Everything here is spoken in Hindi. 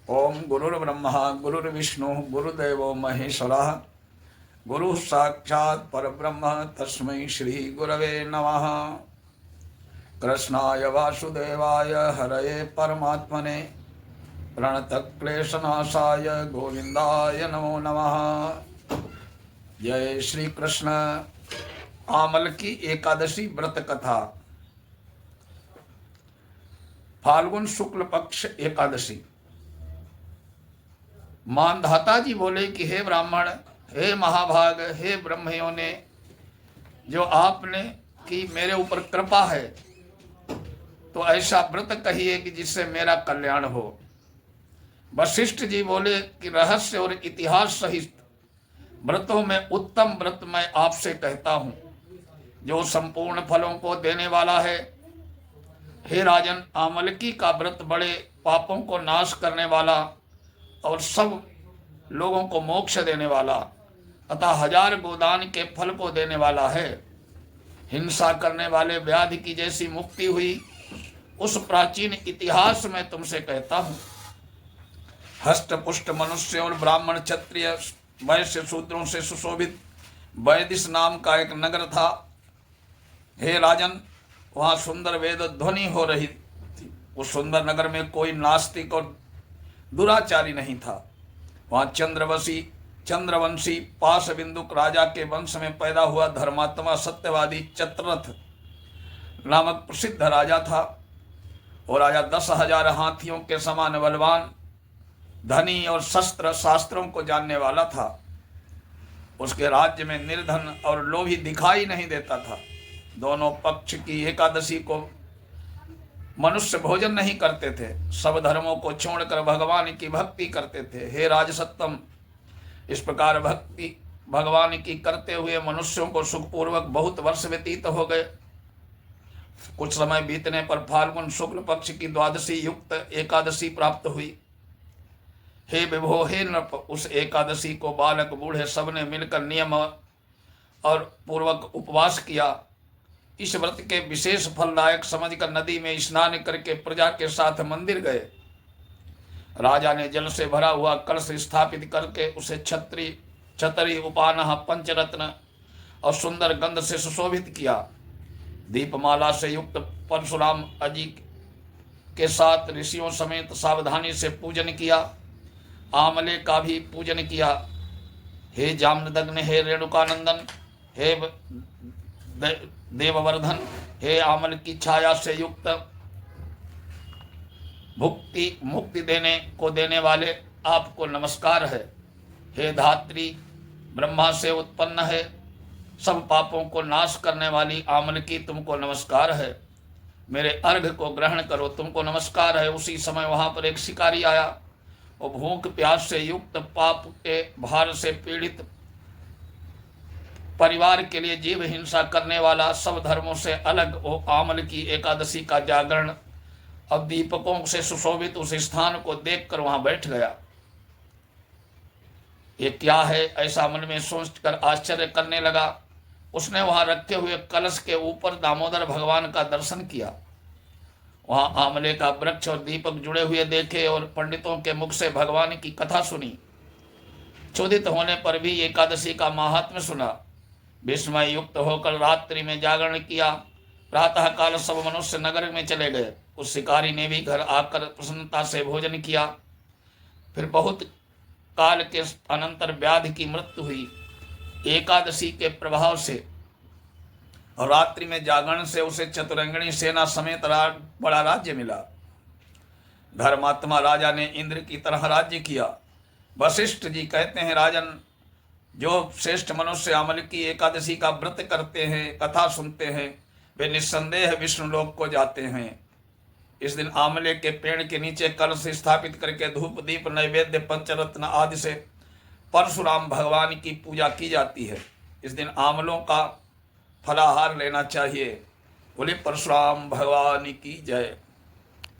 ओम गुरुर्ब्रह्मा गुरुर्विष्णु गुरुदेवो महेश्वरः गुरु साक्षात् परब्रह्म तस्मै श्री गुरवे नमः। कृष्णाय वासुदेवाय हरये परमात्मने प्रणतक्लेशनाशाय गोविंदाय नमो नमः। जय श्री कृष्ण। आमल की एकादशी व्रत कथा। फाल्गुन शुक्ल पक्ष एकादशी। मानधाता जी बोले कि हे ब्राह्मण, हे महाभाग, हे ब्रह्मयों ने, जो आपने की मेरे ऊपर कृपा है तो ऐसा व्रत कहिए कि जिससे मेरा कल्याण हो। वशिष्ठ जी बोले कि रहस्य और इतिहास सहित व्रतों में उत्तम व्रत मैं आपसे कहता हूं, जो संपूर्ण फलों को देने वाला है। हे राजन, आमलकी का व्रत बड़े पापों को नाश करने वाला और सब लोगों को मोक्ष देने वाला तथा 1000 गोदान के फल को देने वाला है। हिंसा करने वाले व्याधि की जैसी मुक्ति हुई, उस प्राचीन इतिहास में तुमसे कहता हूं। हष्ट पुष्ट मनुष्य और ब्राह्मण, क्षत्रिय, वैश्य, शूद्रों से सुशोभित वैदिश नाम का एक नगर था। हे राजन, वहां सुंदर वेद ध्वनि हो रही थी। उस सुंदर नगर में कोई नास्तिक और दुराचारी नहीं था। वहां चंद्रवंशी पास बिंदुक राजा के वंश में पैदा हुआ धर्मात्मा सत्यवादी चत्ररथ नामक प्रसिद्ध राजा था। और राजा 10,000 हाथियों के समान बलवान, धनी और शस्त्र शास्त्रों को जानने वाला था। उसके राज्य में निर्धन और लोभी दिखाई नहीं देता था। दोनों पक्ष की एकादशी को मनुष्य भोजन नहीं करते थे, सब धर्मों को छोड़कर भगवान की भक्ति करते थे। हे राजसत्तम, इस प्रकार भक्ति भगवान की करते हुए मनुष्यों को सुखपूर्वक बहुत वर्ष व्यतीत हो गए। कुछ समय बीतने पर फाल्गुन शुक्ल पक्ष की द्वादशी युक्त एकादशी प्राप्त हुई। हे विभो, हे नृप, उस एकादशी को बालक बूढ़े सबने मिलकर नियम और पूर्वक उपवास किया। इस व्रत के विशेष फलदायक समझकर नदी में स्नान करके प्रजा के साथ मंदिर गए। राजा ने जल से भरा हुआ कलश स्थापित करके उसे छतरी, उपानह, पंचरत्न और सुंदर गंध से सुशोभित किया। दीपमाला से युक्त परशुराम अजी के साथ ऋषियों समेत सावधानी से पूजन किया। आमले का भी पूजन किया। हे जामदग्न, हे रेणुकानंदन, हे देववर्धन, हे आमल की छाया से युक्त मुक्ति देने वाले, आपको नमस्कार है। हे धात्री, ब्रह्मा से उत्पन्न है, सब पापों को नाश करने वाली आमल की, तुमको नमस्कार है। मेरे अर्घ को ग्रहण करो, तुमको नमस्कार है। उसी समय वहां पर एक शिकारी आया। वो भूख प्यास से युक्त, पाप के भार से पीड़ित, परिवार के लिए जीव हिंसा करने वाला, सब धर्मों से अलग वो आमल की एकादशी का जागरण अब दीपकों से सुशोभित उस स्थान को देखकर वहां बैठ गया। ये क्या है, ऐसा मन में सोचकर आश्चर्य करने लगा। उसने वहां रखे हुए कलश के ऊपर दामोदर भगवान का दर्शन किया। वहां आमले का वृक्ष और दीपक जुड़े हुए देखे और पंडितों के मुख से भगवान की कथा सुनी। चोदित होने पर भी एकादशी का महात्म्य सुना। विस्मय युक्त होकर रात्रि में जागरण किया। प्रातः काल सब मनुष्य नगर में चले गए। उस शिकारी ने भी घर आकर प्रसन्नता से भोजन किया। फिर बहुत काल के अनंतर व्याधि की मृत्यु हुई एकादशी के प्रभाव से। और रात्रि में जागरण से उसे चतुरंगिणी सेना समेत बड़ा राज्य मिला। धर्मात्मा राजा ने इंद्र की तरह राज्य किया। वशिष्ठ जी कहते हैं, राजन, जो श्रेष्ठ मनुष्य आमल की एकादशी का व्रत करते हैं, कथा सुनते हैं, वे निस्संदेह विष्णु लोक को जाते हैं। इस दिन आमले के पेड़ के नीचे कलश स्थापित करके धूप दीप नैवेद्य पंचरत्न आदि से परशुराम भगवान की पूजा की जाती है। इस दिन आमलों का फलाहार लेना चाहिए। बोले परशुराम भगवान की जय।